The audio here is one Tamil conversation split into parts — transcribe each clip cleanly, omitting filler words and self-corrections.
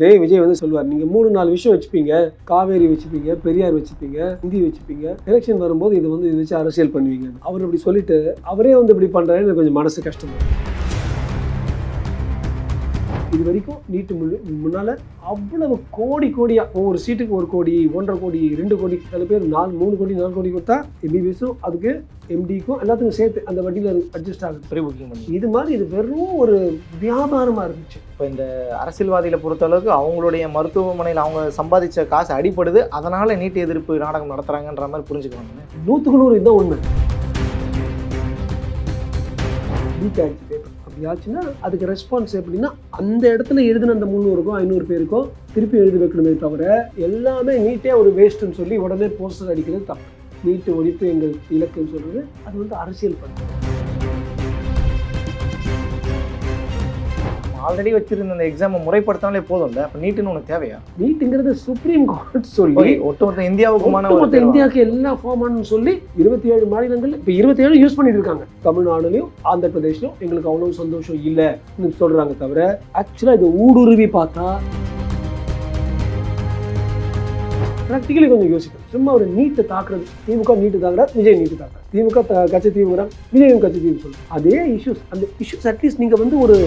விஜய் வந்து சொல்லுவார், நீங்க 3-4 விஷயம் வச்சுப்பீங்க, காவேரி வச்சுப்பீங்க, பெரியார் வச்சுப்பீங்க, ஹிந்தி வச்சுப்பீங்க, எலெக்ஷன் வரும்போது இது வச்சு அரசியல் பண்ணுவீங்க. அவர் அப்படி சொல்லிட்டு அவரே இப்படி பண்றாரு. எனக்கு கொஞ்சம் மனசு கஷ்டமா. இது வரைக்கும் நீட்டு முன்னால அவ்வளவு கோடியா ஒவ்வொரு சீட்டுக்கு 1 கோடி, 1.5 கோடி, 2 கோடி, சில பேர் 3 கோடி 4 கோடி கொடுத்தா எம்பிபிஎஸும் அதுக்கு எம்டிக்கும் எல்லாத்துக்கும் சேர்த்து அந்த வட்டியில் அட்ஜஸ்ட் ஆகுது. ப்ரீ புக்கிங் பண்ணி இது மாதிரி இது வெறும் ஒரு வியாபாரமாக இருந்துச்சு. இப்போ இந்த அரசியல்வாதிகளை பொறுத்த அளவுக்கு அவங்களுடைய மருத்துவமனையில் அவங்க சம்பாதிச்ச காசு அடிப்படுது, அதனால நீட் எதிர்ப்பு நாடகம் நடத்துறாங்கன்ற மாதிரி புரிஞ்சுக்கணும். 100க்கு 100 இதுதான் உண்மை. லீக் ஆயிடுச்சு பேப்பர். அப்படி ஆச்சுன்னா அதுக்கு ரெஸ்பான்ஸ் எப்படின்னா அந்த இடத்துல எழுதின அந்த 300க்கும் 500 பேருக்கும் திருப்பி எழுதி வைக்கணுமே தவிர எல்லாமே நீட்டே ஒரு வேஸ்ட்டுன்னு சொல்லி உடனே போஸ்டர் அடிக்கிறது தப்பு. நீட்டு ஒழிப்பு எங்கள் இலக்குன்னு சொல்றது அது அரசியல் பண்ணுறது. ஆல்ரெடி வச்சிருந்த அந்த எக்ஸாமை முறைப்படுத்தாலே போதும் இல்லை. அப்போ நீட்டுன்னு ஒன்று தேவையா? நீட்டுங்கிறது சுப்ரீம் கோர்ட் சொல்லி ஒட்டுமொத்த இந்தியாவுக்குமான இந்தியாவுக்கு எல்லா ஃபார்மானு சொல்லி 27 மாநிலங்கள் இப்போ 27 யூஸ் பண்ணிட்டு இருக்காங்க. தமிழ்நாடுலையும் ஆந்திர பிரதேஷ்லையும் எங்களுக்கு அவ்வளவு சந்தோஷம் இல்லைன்னு சொல்றாங்க தவிர ஆக்சுவலா இது ஊடுருவி பார்த்தா ப்ராக்டிக்கலி கொஞ்சம் யோசிக்கும். சும்மா ஒரு நீட்டை தாக்குறது, திமுக நீட்டு தாக்குறாரு, விஜய் நீட்டு தாக்குறாரு, திமுக கட்சி தீவுங்கிறா, விஜயும் கட்சி தீவு சொல்லுங்க. அதே இஷ்யூஸ், அந்த இஷ்யூஸ் அட்லீஸ்ட் நீங்க ஒரு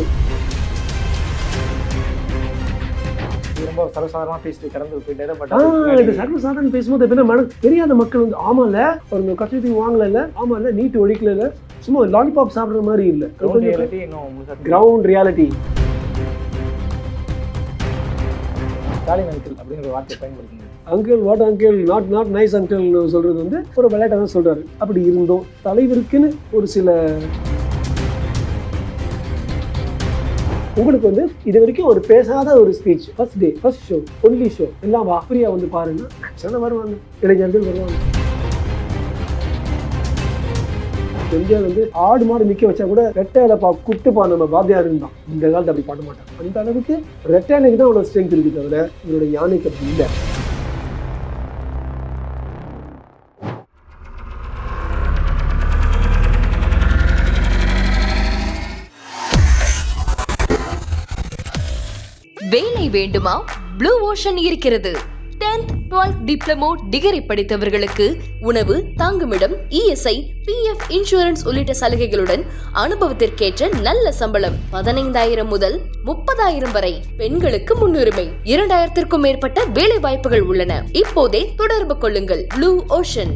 ரொம்ப சர்வசாதாரணமாக பேசிட்டு கடந்து போயிட்டாரு. பட் இது சர்வசாதாரண பேசும்போது எப்படின்னா தெரியாத மக்கள் ஆமாம்ல ஒரு கட்சி தீவு வாங்கல, ஆமாம்ல நீட்டு ஒழிக்கல, சும்மா லாலிபாப் சாப்பிட்ற மாதிரி இல்லை, கிரவுண்ட் ரியாலிட்டி. ஸ்டாலின் அங்கிள் அப்படிங்கிற வார்த்தையை பயன்படுத்துங்க. Uncle what uncle, not nice uncle சொல்றது ஒரு விளையாட்டாக தான் சொல்றாரு. அப்படி இருந்தோம் தலைவருக்குன்னு ஒரு சில உங்களுக்கு இது வரைக்கும் ஒரு பேசாத ஒரு speech, first day first show only show எல்லாம் ஃப்ரீயா பாருங்க ஆக்சுவலாக வருவாங்க, இளைஞர்கள் வருவாங்க. இந்தியா ஆடு மாடு நிக்க வச்சா கூட ரெட்டையில குட்டுப்பா நம்ம பாத்தியார் இருந்தான். இந்த காலத்தை அப்படி பண்ண மாட்டாங்க. அந்த அளவுக்கு ரெட்டையிலைக்கு தான் அவ்வளவு ஸ்ட்ரென்த் இருக்கு தவிர இவருடைய யானைக்கு அப்படி இல்லை. வேலை வேண்டுமா? ப்ளூ ஓஷன் இருக்கிறது. 10th 12th டிப்ளமோ டிகிரி படித்தவர்களுக்கு உணவு, தங்குமிடம், இஎஸ்ஐ, பிஎஃப், இன்சூரன்ஸ் உள்ளிட்ட சலுகைகளுடன் அனுபவத்திற்கேற்ற நல்ல சம்பளம் 15,000 முதல் 30,000 வரை. பெண்களுக்கு முன்னுரிமை. 2,000க்கும் மேற்பட்ட வேலை வாய்ப்புகள் உள்ளன. இப்போதே தொடர்பு கொள்ளுங்கள். Blue ocean.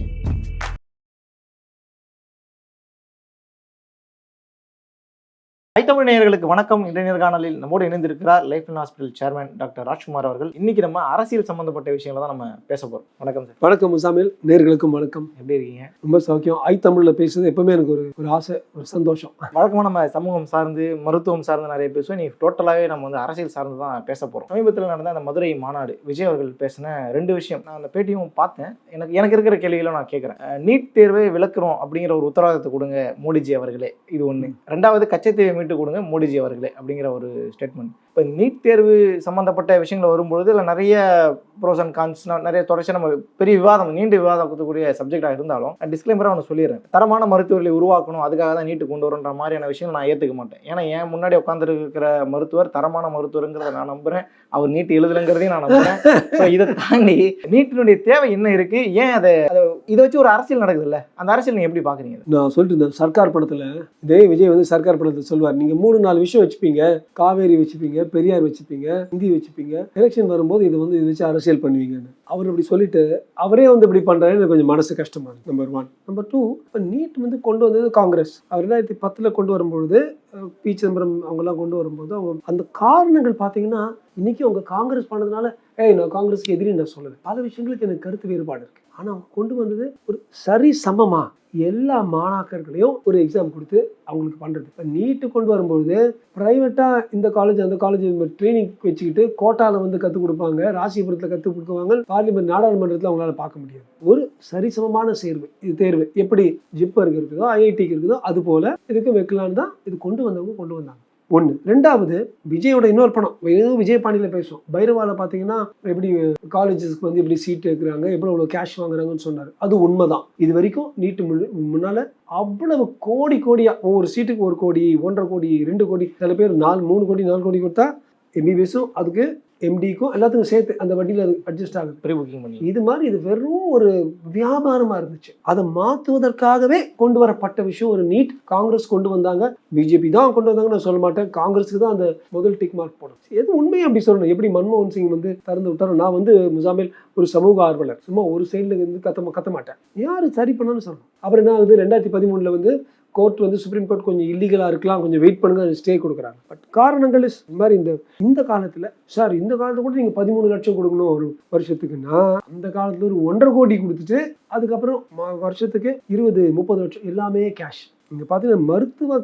தமிழ் நேயர்களுக்கு வணக்கம். இன்றைய நேர்காணலில் நம்மோடு இணைந்திருக்கிறார் life hospital chairman doctor Rajkumar அவர்கள். இன்னைக்கு நம்ம அரசியல் சம்பந்தப்பட்ட விஷயங்களை தான் நம்ம பேச போறோம். வணக்கம் சார். வணக்கம் முசாமில். நேயர்களுக்கும் வணக்கம். எப்படி இருக்கீங்க? ரொம்ப சௌக்கியம். தமிழ்ல பேசுறது எப்பவுமே எனக்கு ஒரு ஆசை, ஒரு சந்தோஷம். வழக்கமா நம்ம சமூகம் சார்ந்து மருத்துவம் சார்ந்து நிறைய பேசுவோம். நீ டோட்டலாகவே நம்ம அரசியல் சார்ந்து தான் பேச போறோம். சமீபத்தில் நடந்த அந்த மதுரை மாநாடு விஜய் அவர்கள் பேசின 2 விஷயம் நான் அந்த பேட்டியும் பார்த்தேன். எனக்கு இருக்கிற கேள்விகளை நான் கேட்குறேன். நீட் தேர்வை விளக்குறோம் அப்படிங்கிற ஒரு உத்தரவாதத்தை கொடுங்க மோடிஜி அவர்களே, இது ஒன்று. 2வது கச்சத்தீவை மீட்டு கொடுங்க மோடிஜி அவர்களே அப்படிங்கிற ஒரு ஸ்டேட்மெண்ட். இப்போ நீட் தேர்வு சம்பந்தப்பட்ட விஷயங்கள் வரும்பொழுது இல்லை நிறைய ப்ரோஸ் அண்ட் கான்ஸ் நிறைய தொடர்ச்சி நம்ம பெரிய விவாதம், நீண்ட விவாதத்துக்குரிய சப்ஜெக்டாக இருந்தாலும் டிஸ்க்ளைமராக ஒன்று சொல்லிடுறேன். தரமான மருத்துவர்களை உருவாக்கணும், அதுக்காக தான் நீட்டு கொண்டு வரன்ற மாதிரியான விஷயங்கள் நான் ஏற்றுக்க மாட்டேன். ஏன்னா என் முன்னாடி உட்காந்துருக்கிற மருத்துவர் தரமான மருத்துவருங்கிறத நான் நம்புறேன். அவர் நீட் எழுதலைங்கிறதையும் நான் நம்புறேன். இதை தாண்டி நீட்டினுடைய தேவை என்ன இருக்கு, ஏன் இதை வச்சு ஒரு அரசியல் நடக்குது இல்லை, அந்த அரசியல் நீங்க எப்படி பாக்குறீங்க? நான் சொல்லிட்டு இருந்தேன் சர்க்கார் படத்துல விஜய் சர்க்கார் படத்துல சொல்லுவார், நீங்க 3-4 விஷயம் வச்சுப்பீங்க, காவேரி வச்சுப்பீங்க, பெரியார் வச்சுப்பீங்க, ஹிந்தி வச்சுப்பீங்க, எலெக்ஷன் வரும்போது இது வச்சு அரசியல் பண்ணுவீங்கன்னு. அவர் அப்படி சொல்லிட்டு அவரே இப்படி பண்றாரு. எனக்கு கொஞ்சம் மனசு கஷ்டமா இருக்கு. நம்பர் 1. நம்பர் 2, இப்போ நீட் கொண்டு வந்தது காங்கிரஸ். அவர் 2010 கொண்டு வரும்பொழுது பி. சிதம்பரம் அவங்கெல்லாம் கொண்டு வரும்போது அவங்க அந்த காரணங்கள் பார்த்தீங்கன்னா இன்னைக்கு அவங்க காங்கிரஸ் பண்ணதுனால நான் காங்கிரஸ்க்கு எதிரி நான் சொல்லலை. பல விஷயங்களுக்கு எனக்கு கருத்து வேறுபாடு இருக்கு. ஆனா அவங்க கொண்டு வந்தது ஒரு சரி சமமா எல்லா மாணாக்கர்களையும் ஒரு எக்ஸாம் கொடுத்து அவங்களுக்கு பண்றது. இப்போ நீட்டு கொண்டு வரும்போது பிரைவேட்டா இந்த காலேஜ் அந்த காலேஜ் ட்ரைனிங் வச்சுக்கிட்டு கோட்டால கற்றுக் கொடுப்பாங்க, ராசிபுரத்தில் கற்றுக் கொடுக்குவாங்க, பார்லிமெண்ட் நாடாளுமன்றத்தில் அவங்களால பார்க்க முடியாது. ஒரு சரிசமமான தேர்வு எப்படி ஜிப்பருக்கு இருக்குதோ ஐஐடிக்கு இருக்குதோ அது போல இதுக்கு வைக்கலான்னு தான் இது கொண்டு வந்தாங்க. 1. 2வது விஜயோட இன்னொரு படம் விஜய் பாண்டியில பேசுவோம். பைரவால பாத்தீங்கன்னா எப்படி காலேஜஸ்க்கு எப்படி சீட் எடுக்கிறாங்க, எப்படி அவ்வளவு கேஷ் வாங்குறாங்கன்னு சொன்னாரு. அது உண்மைதான். இது வரைக்கும் நீட்டு முன்னால அவ்வளவு கோடியா ஒவ்வொரு சீட்டுக்கு 1 கோடி, 1.5 கோடி, 2 கோடி, சில பேர் 3 கோடி 4 கோடி கொடுத்தா எம்பிபிஎஸும் அதுக்கு எம்டிக்கும் எல்லாத்துக்கும் சேர்த்து அந்த வட்டியில் அது அட்ஜஸ்ட் ஆகுது. ப்ரீ புக்கிங் பண்ணி இது மாதிரி இது வெறும் ஒரு வியாபாரமாக இருந்துச்சு. அதை மாற்றுவதற்காகவே கொண்டு வரப்பட்ட விஷயம் ஒரு நீட். காங்கிரஸ் கொண்டு வந்தாங்க, பிஜேபி தான் கொண்டு வந்தாங்கன்னு நான் சொல்ல மாட்டேன். காங்கிரஸுக்கு தான் அந்த முதல் டிக் மார்க் போடும். எது உண்மையை அப்படி சொல்லணும். எப்படி மன்மோகன் சிங் வந்து திறந்து விட்டாரோ, நான் வந்து முசாமில் ஒரு சமூக ஆர்வலர், சும்மா ஒரு சைடில் இருந்து கத்த மாட்டேன். யார் சரி பண்ணணும்னு சொல்லணும். அப்புறம் என்ன ஆகுது, 2013 வந்து கோர்ட் வந்து சுப்ரீம் கோர்ட் கொஞ்சம் இல்லீகலாக இருக்கலாம், கொஞ்சம் வெயிட் பண்ணுங்க, ஸ்டே கொடுக்குறாங்க. பட் காரணங்கள் இந்த மாதிரி இந்த காலத்தில் சார், இந்த காலத்தில் கூட நீங்கள் 13 லட்சம் கொடுக்கணும் ஒரு வருஷத்துக்குன்னா, அந்த காலத்தில் ஒரு 1.5 கோடி கொடுத்துட்டு அதுக்கப்புறம் வருஷத்துக்கு 20-30 லட்சம் எல்லாமே கேஷ். நீங்கள் பார்த்தீங்கன்னா மருத்துவ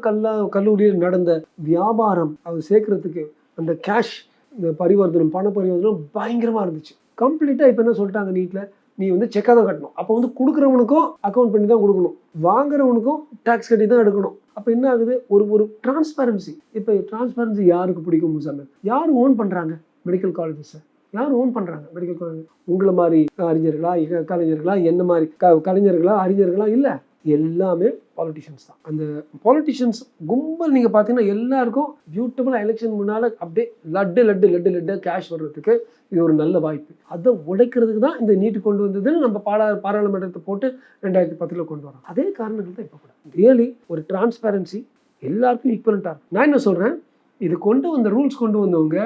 கல்லூரியில் நடந்த வியாபாரம் அது சேர்க்கறதுக்கு அந்த கேஷ், இந்த பரிவர்த்தனம், பண பரிவர்த்தனம் பயங்கரமாக இருந்துச்சு. கம்ப்ளீட்டாக இப்போ என்ன சொல்லிட்டாங்க, நீட்டில் நீ வந்து செக்காக தான் கட்டணும். அப்போ வந்து கொடுக்குறவனுக்கும் அக்கௌண்ட் பண்ணி தான் கொடுக்கணும், வாங்குறவனுக்கும் டேக்ஸ் கட்டி தான் எடுக்கணும். அப்போ என்ன ஆகுது, ஒரு டிரான்ஸ்பரன்சி. இப்போ டிரான்ஸ்பரன்சி யாருக்கு பிடிக்கும் முசாமில்? யார் ஓன் பண்ணுறாங்க மெடிக்கல் காலேஜஸை? யார் ஓன் பண்ணுறாங்க மெடிக்கல் காலேஜ்? உங்களை மாதிரி அறிஞர்களா, கலைஞர்களா, என்ன மாதிரி கலைஞர்களா, அறிஞர்களா? இல்லை, எல்லாமே பாலிட்டிஷியன்ஸ் தான். அந்த பாலிட்டிஷியன்ஸ் கும்பல் நீங்கள் பார்த்தீங்கன்னா எல்லாருக்கும் பியூட்டிஃபுல்லாக எலெக்ஷன் முன்னால் அப்படியே லட்டு கேஷ் வர்றதுக்கு இது ஒரு நல்ல வாய்ப்பு. அதை உடைக்கிறதுக்கு தான் இந்த நீட்டு கொண்டு வந்ததுன்னு நம்ம பாராளுமன்றத்தை போட்டு 2010 கொண்டு வரோம். அதே காரணங்கள் தான் இப்போ கூட ரியலி ஒரு டிரான்ஸ்பேரன்சி எல்லாருக்கும் ஈக்குவலண்ட்டாக இருக்கும். நான் என்ன சொல்கிறேன், இது கொண்டு வந்த ரூல்ஸ் கொண்டு வந்தவங்க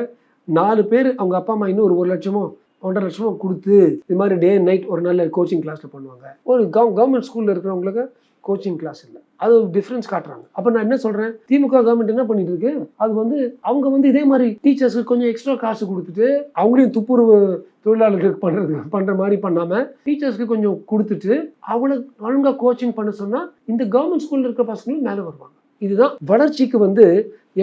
4 பேர் அவங்க அப்பா அம்மா இன்னும் ஒரு 1 லட்சமோ 1.5 லட்சமோ கொடுத்து இது மாதிரி டே அண்ட் நைட் ஒரு நல்ல கோச்சிங் கிளாஸில் பண்ணுவாங்க. ஒரு கவர்மெண்ட் ஸ்கூலில் இருக்கிறவங்களுக்கு கோச்சிங் கிளாஸ் இல்லை, அது ஒரு டிஃப்ரென்ஸ் காட்டுறாங்க. அப்போ நான் என்ன சொல்கிறேன், திமுக கவர்மெண்ட் என்ன பண்ணிட்டு இருக்கு, அது வந்து அவங்க வந்து இதே மாதிரி டீச்சர்ஸுக்கு கொஞ்சம் எக்ஸ்ட்ரா காசு கொடுத்துட்டு அவங்களையும் துப்புரவு தொழிலாளர்களுக்கு பண்ணுற மாதிரி பண்ணாமல் டீச்சர்ஸ்க்கு கொஞ்சம் கொடுத்துட்டு அவங்கள ஒழுங்காக கோச்சிங் பண்ண சொன்னால் இந்த கவர்மெண்ட் ஸ்கூலில் இருக்கிற பசங்களும் மேலே வருவாங்க. இதுதான் வளர்ச்சிக்கு வந்து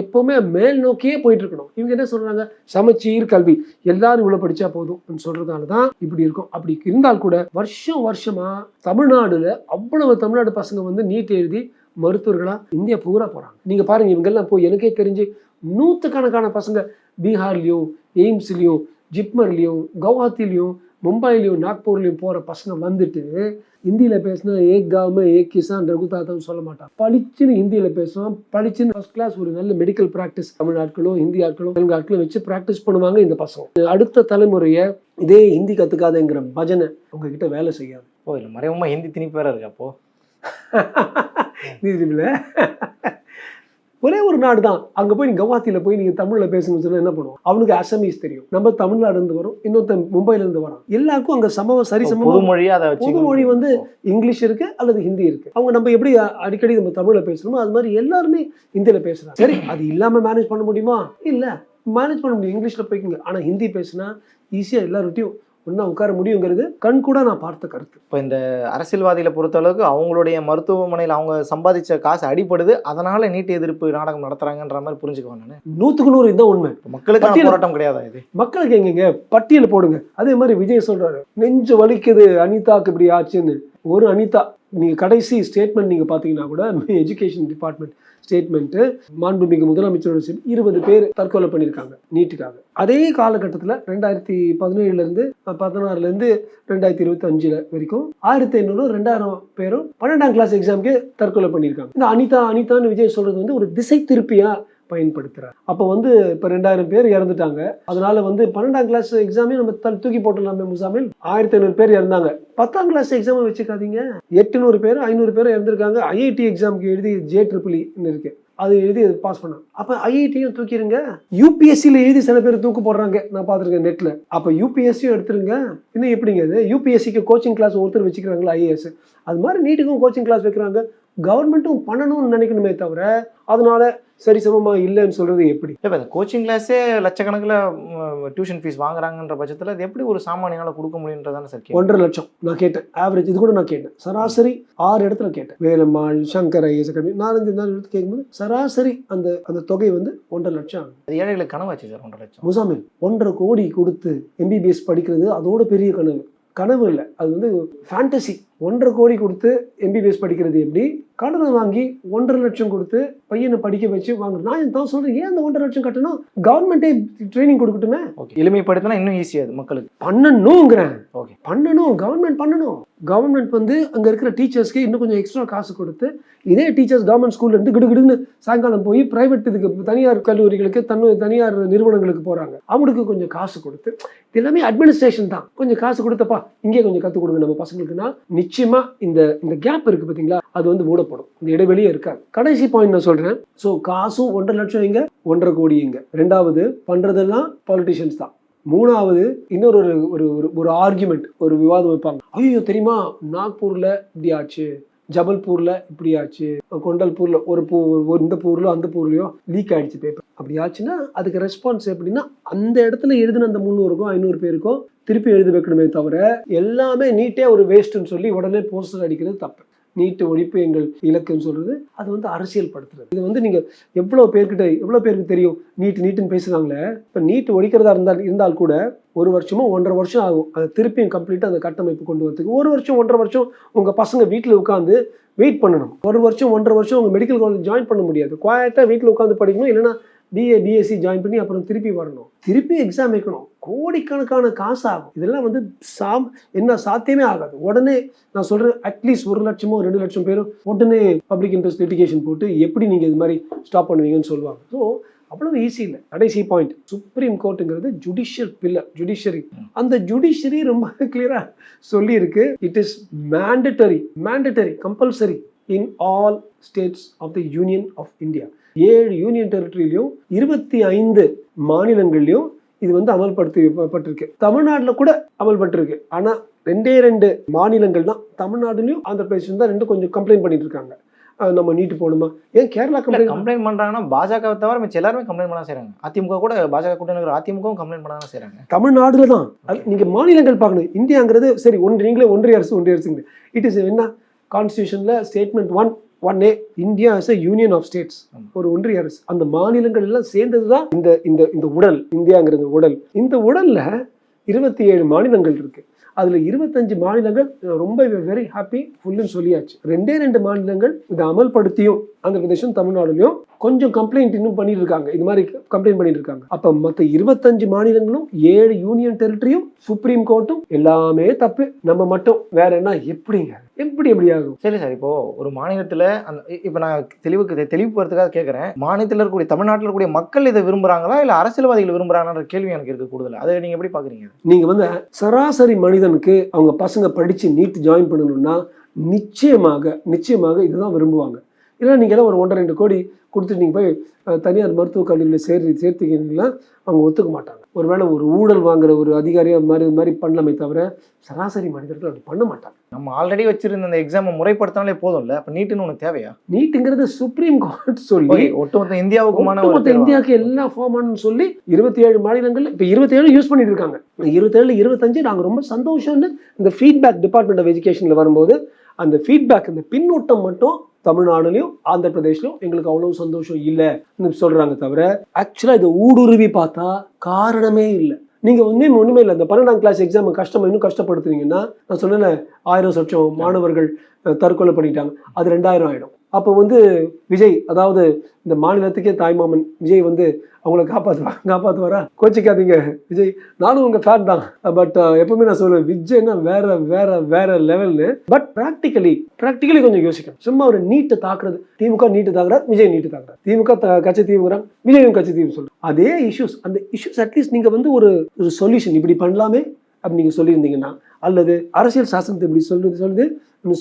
எப்போவுமே மேல் நோக்கியே போயிட்டு இருக்கணும். இவங்க என்ன சொல்றாங்க, சமச்சீர் கல்வி, எல்லாரும் இவ்வளவு படிச்சா போதும் சொல்றதுனால தான் இப்படி இருக்கும். அப்படி இருந்தால் கூட வருஷமா தமிழ்நாடுல அவ்வளவு தமிழ்நாடு பசங்க வந்து நீட் எழுதி மருத்துவர்களா இந்தியா பூரா போறாங்க. நீங்க பாருங்க, இவங்கெல்லாம் போய் எனக்கே தெரிஞ்சு 100கணக்கான பசங்க பீகார்லயும், எய்ம்ஸ்லயும், ஜிப்மர்லயும், கவுஹாத்திலையும், மும்பைலையும், நாக்பூர்லையும் போற பசங்க வந்துட்டு ஹிந்தியில் பேசினா ஏக் காவ் ஏக் கிசான் ரகுதாத்தான்னு சொல்ல மாட்டான். பளிச்சுன்னு ஹிந்தியில் பேசுவான், பளிச்சுன்னு ஃபர்ஸ்ட் கிளாஸ் ஒரு நல்ல மெடிக்கல் ப்ராக்டிஸ் தமிழ் ஆட்களும் ஹிந்தி ஆட்களும் தெலுங்கு ஆட்களும் வச்சு ப்ராக்டிஸ் பண்ணுவாங்க. இந்த பசங்க அடுத்த தலைமுறையை இதே ஹிந்தி கற்றுக்காதங்கிற பஜனை உங்ககிட்ட வேலை செய்யாது. ஓ, இல்லை மறைமுகமாக ஹிந்தி திணிப்பு வேற இருக்கா? அப்போ ஒரே ஒரு நாடு தான், அங்கே போய் நீங்கள் கவுஹாத்தியில் போய் நீங்கள் தமிழில் பேசணும்னு சொன்னால் என்ன பண்ணுவோம், அவனுக்கு அசமீஸ் தெரியும், நம்ம தமிழ்நாடுலேருந்து வரும், இன்னொருத்தன் மும்பையிலேருந்து வரோம், எல்லாருக்கும் அங்கே சரிசமமாக பொது மொழி வந்து இங்கிலீஷ் இருக்கு அல்லது ஹிந்தி இருக்கு. அவங்க நம்ம எப்படி அடிக்கடி நம்ம தமிழில் பேசணுமோ அது மாதிரி எல்லாருமே ஹிந்தியில் பேசுகிறாங்க. சரி, அது இல்லாமல் மேனேஜ் பண்ண முடியுமா? இல்லை, மேனேஜ் பண்ண முடியும், இங்கிலீஷில் போய்க்குங்க. ஆனால் ஹிந்தி பேசுனா ஈஸியாக எல்லார்ட்டையும் ஒன்றா உட்கார முடியுங்கிறது கண் கூட நான் பார்த்த கருத்து. இப்போ இந்த அரசியல்வாதிகளை பொறுத்தளவுக்கு அவங்களுடைய மருத்துவமனையில் அவங்க சம்பாதிச்ச காசு அடிப்படுது, அதனால நீட் எதிர்ப்பு நாடகம் நடத்துறாங்கன்ற மாதிரி புரிஞ்சுக்குவேன் நான். 100% இதுதான் உண்மை. மக்களுக்கு போராட்டம் கிடையாதா இது? மக்களுக்கு எங்கங்க பட்டியல் போடுங்க. அதே மாதிரி விஜய் சொல்றாரு, நெஞ்சு வலிக்குது அனிதாக்கு இப்படி ஆச்சுன்னு. ஒரு அனிதா நீங்க கடைசி ஸ்டேட்மெண்ட் நீங்க பாத்தீங்கன்னா கூட எஜுகேஷன் டிபார்ட்மெண்ட் ஸ்டேட்மெண்ட், மாண்புமிகு முதலமைச்சரோட 20 பேர் தற்கொலை பண்ணியிருக்காங்க நீட்டுக்காக. அதே காலகட்டத்தில் 2017 16 2025 வரைக்கும் 1500-2000 பேரும் 12ஆம் கிளாஸ் எக்ஸாமுக்கு தற்கொலை பண்ணியிருக்காங்க. இந்த அனிதான்னு விஜய் சொல்றது வந்து ஒரு திசை திருப்பியா பயன்படுத்துறாரு. அப்போ வந்து இப்போ 2000 பேர் இறந்துட்டாங்க. அதனால வந்து 12ஆம் கிளாஸ் எக்ஸாமே நம்ம தூக்கி போட்டுடலாமே முசாமில். 1500 பேர் இறந்தாங்க. 10ஆம் கிளாஸ் எக்ஸாமை வச்சுக்காதீங்க, 800 பேர் 500 பேர் இறந்துருக்காங்க. IIT எக்ஸாமுக்கு எழுதி JEE இருக்கு, அது எழுதி பாஸ் பண்ண. அப்ப IITயும் தூக்கிடுங்க. UPSCல எழுதி சில பேர் தூக்கு போடுறாங்க, நான் பார்த்துருக்கேன் நெட்ல. அப்ப UPSCயும் எடுத்துருங்க. இன்னும் எப்படிங்க இது? UPSCக்கு கோச்சிங் கிளாஸ் ஒருத்தர் வச்சுக்கிறாங்களா IAS, அது மாதிரி நீட்டுக்கும் கோச்சிங் கிளாஸ் வைக்கிறாங்க. கவர்மெண்ட்டும் பண்ணணும்னு நினைக்கணுமே தவிர அதனால சரிசமமா இல்லைன்னு சொல்றது எப்படி? இப்போ இந்த கோச்சிங் கிளாஸே லட்சக்கணக்கில் டியூஷன் ஃபீஸ் வாங்குறாங்கன்ற பட்சத்தில் அது எப்படி ஒரு சாமானியனால கொடுக்க முடியுன்றதான சார்? 1.5 லட்சம் நான் கேட்டேன், ஆவரேஜ். இது கூட நான் கேட்டேன், சராசரி 6 இடத்துல கேட்டேன். வேலம்மாள், சங்கர் IAS அகாடமி 4-5 இடத்துல கேட்கும்போது சராசரி அந்த தொகை வந்து 1.5 லட்சம் ஆகும். அது ஏழைகளுக்கு கனவாச்சு சார் 1.5 லட்சம். முசாமில் 1.5 கோடி கொடுத்து MBBS படிக்கிறது அதோட பெரிய கனவு இல்லை, அது வந்து ஃபேண்டசி. 1.5 கோடி கொடுத்து MBBS படிக்கிறது எப்படி, கடனை வாங்கி 1.5 லட்சம் கொடுத்து பையனை படிக்க வச்சு வாங்குறது. நான் தான் சொல்றேன், ஏன் அந்த 1.5 லட்சம் கட்டணும், கவர்மெண்டே ட்ரைனிங் கொடுக்கட்டுமே. ஓகே, எளிமைப்படுத்தினா இன்னும் ஈஸியாக அது மக்களுக்கு பண்ணணுங்கிறேன். ஓகே, பண்ணணும், கவர்மெண்ட் பண்ணணும். கவர்மெண்ட் வந்து அங்கே இருக்கிற டீச்சர்ஸ்க்கு இன்னும் கொஞ்சம் எக்ஸ்ட்ரா காசு கொடுத்து, இதே டீச்சர்ஸ் கவர்மெண்ட் ஸ்கூல்ல இருந்து கிடுகிடுன்னு சாயங்காலம் போய் பிரைவேட் இதுக்கு தனியார் கல்லூரிகளுக்கு தனியார் நிறுவனங்களுக்கு போறாங்க, அவங்களுக்கு கொஞ்சம் காசு கொடுத்து, இது எல்லாமே அட்மினிஸ்ட்ரேஷன் தான். கொஞ்சம் காசு கொடுத்தப்பா இங்கே கொஞ்சம் கற்றுக் கொடுங்க நம்ம பசங்களுக்குன்னா நிச்சயமா இந்த கேப் இருக்கு பார்த்தீங்களா, அது வந்து மூடப்படும். இந்த இடைவெளியே இருக்காது. கடைசி பாயிண்ட் நான் சொல்றேன். ஸோ காசும் 1.5 லட்சம் இங்க, 1.5 கோடி இங்க. ரெண்டாவது பண்றதெல்லாம் பாலிட்டிஷியன்ஸ் தான். மூணாவது இன்னொரு ஒரு ஆர்குமெண்ட், ஒரு விவாதம் வைப்பாங்க. ஐயோ தெரியுமா, நாக்பூர்ல இப்படி ஆச்சு, ஜபல்பூர்ல இப்படி ஆச்சு, கொண்டல்பூர்ல ஒரு இந்த பூர்லயோ அந்த பூர்லயோ லீக் ஆயிடுச்சு பேப்பர். அப்படி ஆச்சுன்னா அதுக்கு ரெஸ்பான்ஸ் எப்படின்னா, அந்த இடத்துல எழுதின அந்த 300க்கோ 500 பேருக்கோ திருப்பி எழுதி வைக்கணுமே தவிர, எல்லாமே நீட்டே ஒரு வேஸ்ட்ன்னு சொல்லி உடனே போஸ்டர் அடிக்கிறது தப்பு. நீட்டு ஒழிப்பு எங்கள் இலக்குன்னு சொல்றது, அது வந்து அரசியல் படுத்துறது. இது வந்து நீங்க எவ்வளவு பேருக்கு தெரியும், நீட்டுன்னு பேசுறாங்களே. இப்ப நீட் ஒழிக்கிறதா இருந்தால் கூட 1 வருஷமோ 1.5 வருஷம் ஆகும் அதை திருப்பியும் கம்ப்ளீட்டா அந்த கட்டமைப்பு கொண்டு வரதுக்கு. 1 வருஷம் 1.5 வருஷம் உங்க பசங்க வீட்டுல உட்காந்து வெயிட் பண்ணணும். 1 வருஷம் 1.5 வருஷம் உங்க மெடிக்கல் காலேஜ் ஜாயின் பண்ண முடியாது. குவாய்ட்டா வீட்டுல உட்காந்து படிக்கணும், இல்லைன்னா BA BSc ஜாயின் பண்ணி அப்புறம் திருப்பி வரணும், திருப்பி எக்ஸாம் வைக்கணும், கோடிக்கணக்கான காசு ஆகும். இதெல்லாம் வந்து என்ன சாத்தியமே ஆகாது. உடனே நான் சொல்றேன், அட்லீஸ்ட் 1 லட்சமோ 2 லட்சம் பேரும் உடனே பப்ளிக் இன்ட்ரெஸ்ட் லிட்டிகேஷன் போட்டு எப்படி நீங்க இது மாதிரி ஸ்டாப் பண்ணுவீங்கன்னு சொல்லுவாங்க. ஸோ அவ்வளவு ஈஸி இல்லை. கடைசி பாயிண்ட், சுப்ரீம் கோர்ட்டுங்கிறது ஜுடிஷியல் பில்லர், ஜுடிஷியரி. அந்த ஜுடிஷியரி ரொம்ப கிளியரா சொல்லி இருக்கு, it is mandatory compulsory in all states of the union of India. 7 union டெரிட்டரியிலையும் 25 மாநிலங்கள்லையும் இது வந்து அமல்படுத்தப்பட்டிருக்கு. தமிழ்நாட்டில் கூட அமல்பட்டிருக்கு. ஆனா 2 மாநிலங்கள் தான், தமிழ்நாடுலையும் ஆந்திர பிரதேசம் தான் 2 கொஞ்சம் கம்ப்ளைண்ட் பண்ணிட்டு இருக்காங்க. நம்ம நீட்டு போகணுமா, ஏன் கேரளா கம்ப்ளைண்ட் பண்றாங்கன்னா பாஜக தவிர மிச்சம் எல்லாருமே கம்ப்ளைண்ட் பண்ண செய்றாங்க. அதிமுக கூட, பாஜக கூட்டணி அதிமுகவும் கம்ப்ளைண்ட் பண்ண செய்றாங்க. தமிழ்நாடுல தான். நீங்க மாநிலங்கள் பார்க்கணும். இந்தியாங்கிறது சரி, நீங்களே ஒன்றிய அரசுங்க. இட் இஸ் என்ன கான்ஸ்டிடியூஷன்ல statement 1A, India as a union of states, ஒரு ஒன்றிய அரசு. அந்த மாநிலங்கள் எல்லாம் சேர்ந்ததுதான் இந்த உடல், இந்தியாங்கிறது உடல். இந்த உடல்ல 27 மாநிலங்கள் இருக்கு. அதுல 25 மாநிலங்கள் ரொம்ப வெரி ஹாப்பி ஃபுல்லுன்னு சொல்லியாச்சு. 2 மாநிலங்கள் இதை அமல்படுத்தியும், ஆந்திர பிரதேசம் தமிழ்நாடுலையும் கொஞ்சம் கம்ப்ளைண்ட் இன்னும் பண்ணிட்டு இருக்காங்க, இது மாதிரி கம்ப்ளைண்ட் பண்ணிட்டு இருக்காங்க. அப்ப மற்ற 25 மாநிலங்களும் 7 யூனியன் டெரிட்டரியும் சுப்ரீம் கோர்ட்டும் எல்லாமே தப்பு, நம்ம மட்டும் வேற என்ன, எப்படிங்க, எப்படி ஆகும்? சரி சார், இப்போ ஒரு மாநிலத்துல இப்ப நான் தெளிவுபடுறதுக்காக கேட்கறேன், மாநிலத்தில் இருக்கக்கூடிய தமிழ்நாட்டில் இருக்கக்கூடிய மக்கள் இதை விரும்புறாங்களா இல்ல அரசியல்வாதிகள் விரும்புறாங்கன்ற கேள்வி எனக்கு இருக்கு கூடுதல். அதை நீங்க எப்படி பாக்குறீங்க? நீங்க வந்து சராசரி மனிதனுக்கு அவங்க பசங்க படிச்சு நீட் ஜாயின் பண்ணணும்னா நிச்சயமாக இதுதான் விரும்புவாங்க. இல்லை நீங்கள் எல்லாம் ஒரு 1.5-2 கோடி கொடுத்துட்டு நீங்கள் போய் தனியார் மருத்துவக் கல்லூரியில் சேர்த்துக்கிங்கன்னா அவங்க ஒத்துக்க மாட்டாங்க. ஒருவேளை ஒரு ஊழல் வாங்குற ஒரு அதிகாரியாக மாதிரி பண்ணலாமே தவிர சராசரி மனிதர்கள் அப்படி பண்ண மாட்டாங்க. நம்ம ஆல்ரெடி வச்சிருந்த அந்த எக்ஸாமை முறைப்படுத்தினாலே போதும்ல, அப்போ நீட்டுன்னு ஒன்று தேவையா? நீட்டுங்கிறது சுப்ரீம் கோர்ட் சொல்லி ஒட்டுமொத்த இந்தியாவுக்குமான இந்தியாவுக்கு எல்லா ஃபார்மானு சொல்லி 27 மாநிலங்கள் இப்போ 27 யூஸ் பண்ணிட்டு இருக்காங்க. 27 25 நாங்கள் ரொம்ப சந்தோஷம்னு இந்த ஃபீட்பேக் டிபார்ட்மெண்ட் ஆஃப் எஜுகேஷனில் வரும்போது அந்த ஃபீட்பேக், இந்த பின்னூட்டம் மட்டும் தமிழ்நாடுலையும் ஆந்திர பிரதேஷ்லையும் எங்களுக்கு அவ்வளவு சந்தோஷம் இல்லைன்னு சொல்றாங்க தவிர, ஆக்சுவலா இதை ஊடுருவி பார்த்தா காரணமே இல்லை. நீங்க ஒண்ணுமே இல்லை. இந்த 12ஆம் கிளாஸ் எக்ஸாம் இன்னும் கஷ்டப்படுத்துறீங்கன்னா, நான் சொன்னேன் 1000 லட்சம் மாணவர்கள் தற்கொலை பண்ணிட்டாங்க, அது 2000 ஆயிடும். அப்போ வந்து விஜய், அதாவது இந்த மாநிலத்துக்கே தாய்மாமன் விஜய் வந்து அவங்கள காப்பாற்றுவாரா? கோச்சிக்காதீங்க விஜய், நானும் உங்க ஃபேன் தான். பட் எப்பவுமே நான் சொல்லுவேன், விஜய்னா வேற லெவல்னு. பட் ப்ராக்டிக்கலி கொஞ்சம் யோசிக்கணும். சும்மா ஒரு நீட்டை தாக்குறது, திமுக நீட்டு தாக்குறாரு, விஜய் நீட்டு தாக்குறாரு, திமுக கட்சி தீவுங்கிறாங்க, விஜயும் கட்சி தீவு சொல்றேன். அதே இஷ்யூஸ், அந்த இஷ்யூஸ் அட்லீஸ்ட் நீங்க வந்து ஒரு சொல்யூஷன் இப்படி பண்ணலாமே அப்படி நீங்க சொல்லியிருந்தீங்கன்னா, அல்லது அரசியல் சாசனத்தை இப்படி சொல்லுது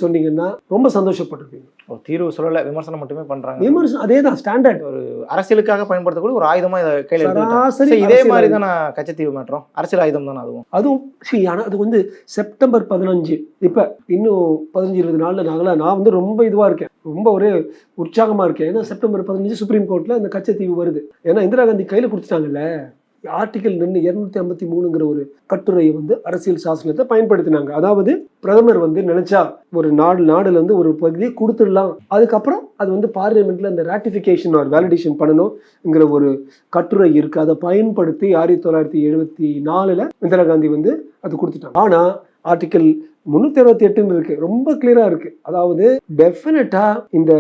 சொன்னீங்கன்னா ரொம்ப சந்தோஷப்பட்டிருப்பீங்க. தீர்வு சொல்லல, விமர்சனம் மட்டுமே பண்றாங்க. விமர்சனம் அதேதான் ஸ்டாண்டர்ட். ஒரு அரசியலுக்காக பயன்படுத்தக்கூடிய ஒரு ஆயுதமா இதை கையில எடுத்து, இதே மாதிரி தான் கச்சத்தீவு மாற்றம் அரசியல் ஆயுதம் தானே அதுவும். ஆனா அது வந்து செப்டம்பர் 15, இப்ப இன்னும் 15-20 நாள்ல நான் வந்து ரொம்ப இதுவா இருக்கேன், ரொம்ப ஒரு உற்சாகமா இருக்கேன். ஏன்னா செப்டம்பர் 15 சுப்ரீம் கோர்ட்ல இந்த கச்சத்தீவு வருது. ஏன்னா இந்திரா காந்தி கையில கொடுத்துட்டாங்கல்ல, ஆர்டிகல் 253ங்கிற ஒரு கட்டுரையை வந்து அரசியல் சாசனத்தை பயன்படுத்தினாங்க. அதாவது பிரதமர் வந்து நினைச்சா ஒரு நாடுல இருந்து ஒரு பகுதியை கொடுத்துடலாம், அதுக்கப்புறம் அது வந்து பார்லிமெண்ட்ல அந்த ராட்டிபிகேஷன் ஆர் வேலிடேஷன் பண்ணணுங்கிற ஒரு கட்டுரை இருக்கு. அதை பயன்படுத்தி 1974 இந்திரா காந்தி வந்து அது கொடுத்துட்டாங்க. ஆனா ஆர்டிகல் 368 இருக்கு, ரொம்ப கிளியரா இருக்கு. அதாவது டெஃபினட்டா இந்த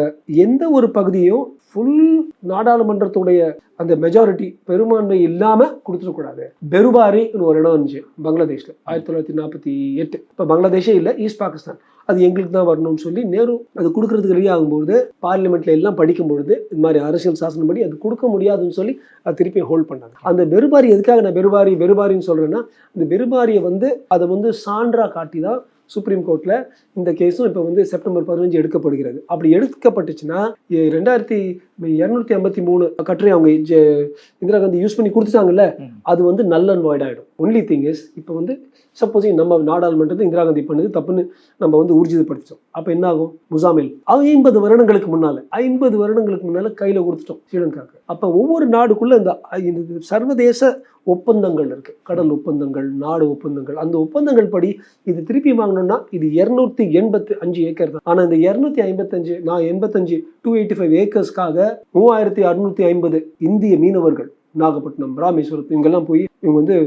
எந்த ஒரு பகுதியும் ஃபுல் நாடாளுமன்றத்துடைய அந்த மெஜாரிட்டி பெரும்பான்மை இல்லாம கொடுத்துடக்கூடாது. பெருபாரின்னு ஒரு இடம் இருந்துச்சு பங்களாதேஷ்ல 1948. இப்ப பங்களாதேஷே இல்லை, ஈஸ்ட் பாகிஸ்தான். அது எங்களுக்கு தான் வரணும்னு சொல்லி நேரு அது கொடுக்கறதுக்கு ரெடி ஆகும்போது பார்லிமெண்ட்ல எல்லாம் படிக்கும்பொழுது இந்த மாதிரி அரசியல் சாசனப்படி அது கொடுக்க முடியாதுன்னு சொல்லி அது திருப்பி ஹோல்ட் பண்ணாங்க. அந்த பெருபாரி எதுக்காக நான் பெருபாரின்னு சொல்றேன்னா, அந்த பெருபாரியை அதை சான்றா காட்டி தான் சுப்ரீம் கோர்ட்ல இந்த கேஸும் இப்போ செப்டம்பர் 15 எடுக்கப்படுகிறது. அப்படி எடுக்கப்பட்டுச்சுன்னா 2253 கட்டுரை அவங்க இந்திரா காந்தி யூஸ் பண்ணி கொடுத்துட்டாங்கல்ல, அது நல் அண்ட் வாய்ட் ஆகிடும். ஒன்லி திங் இஸ் இப்போ சப்போஸ் நம்ம நாடாளுமன்றத்தை இந்திரா காந்தி பண்ணது தப்புன்னு நம்ம ஊர்ஜிதப்படுத்திட்டோம். அப்போ என்ன ஆகும்? முசாமில் 50 வருடங்களுக்கு முன்னால கையில கொடுத்துட்டோம் ஸ்ரீலங்காவுக்கு. அப்போ ஒவ்வொரு நாடுக்குள்ள இந்த சர்வதேச ஒப்பந்தங்கள் இருக்கு, கடல் ஒப்பந்தங்கள், நாடு ஒப்பந்தங்கள். அந்த ஒப்பந்தங்கள் படி இது திருப்பி வாங்கணும்னா இது 285 ஏக்கர் தான். ஆனா இந்த 285 285 ஏக்கர்ஸ்க்காக 3650 இந்திய மீனவர்கள் நாகப்பட்டினம், ராமேஸ்வரம் இவங்கெல்லாம் போய் இவங்க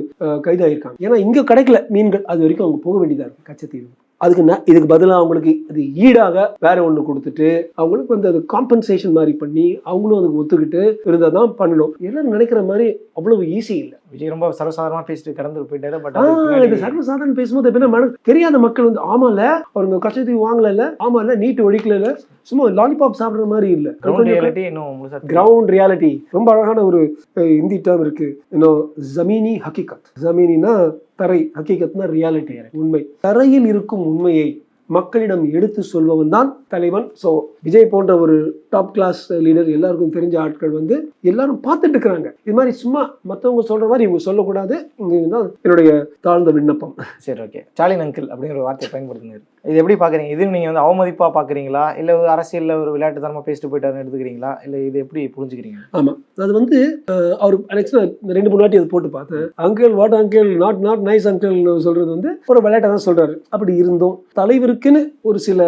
கைதாயிருக்காங்க. ஏன்னா இங்க கிடைக்கல மீன்கள், அது வரைக்கும் அவங்க போக வேண்டியதா இருக்கு கச்சத்தீவு. இதுக்கு பதிலாக அவங்களுக்கு அது ஈடாக வேற ஒன்று கொடுத்துட்டு அவங்களுக்கு அது காம்பன்சேஷன் மாதிரி பண்ணி அவங்களும் அதுக்கு ஒத்துக்கிட்டு இருந்தால் தான் பண்ணணும். எல்லாரும் நினைக்கிற மாதிரி அவ்வளவு ஈஸி இல்லை. விஜய் ரொம்ப சர்வசாதாரணமா பேசிட்டு கடந்து போயிட்டாரு. பட் இது சர்வசாதாரண பேசும்போது எப்படின்னா தெரியாத மக்கள் ஆமால அவங்க கச்சத்தீவு வாங்கல, ஆமால நீட்டு ஒழிக்கல, சும்மா லாலிபாப் சாப்பிடுற மாதிரி இல்ல. கிரவுண்ட் ரியாலிட்டி ரொம்ப அழகான ஒரு ஹிந்தி டேர்ம் இருக்கு, இன்னும் ஜமீனி ஹக்கீகத். ஜமீனினா தரை, ஹக்கீகத்னா ரியாலிட்டி, உண்மை. தரையில் இருக்கும் உண்மையை மக்களிடம் எடுத்து சொல்பவன் தான் தலைவன். ஸோ விஜய் போன்ற ஒரு டாப் கிளாஸ் லீடர், எல்லாருக்கும் தெரிஞ்ச ஆட்கள் எல்லாரும் பார்த்துட்டு இருக்கிறாங்க. இது மாதிரி சும்மா மற்றவங்க சொல்ற மாதிரி இவங்க சொல்லக்கூடாது. இங்கதான் என்னுடைய தாழ்ந்த விண்ணப்பம். சரி, ஓகே. ஸ்டாலின் அங்கிள் அப்படிங்கிற ஒரு வார்த்தையை பயன்படுத்தினார். இது எப்படி பாக்குறீங்க? இது நீங்க அவமதிப்பா பாக்குறீங்களா, இல்ல ஒரு அரசியல்ல ஒரு விளையாட்டு தரமா பேசிட்டு போயிட்டாருன்னு எடுத்துக்கிறீங்களா, இல்ல இது எப்படி புரிஞ்சுக்கிறீங்க? ஆமா, அது அவர் 2-3 வாட்டி அது போட்டு பார்த்தேன். Uncle what uncle, not nice uncle சொல்றது ஒரு விளையாட்டை தான் சொல்றாரு. அப்படி இருந்தோம் தலைவருக்குன்னு ஒரு சில,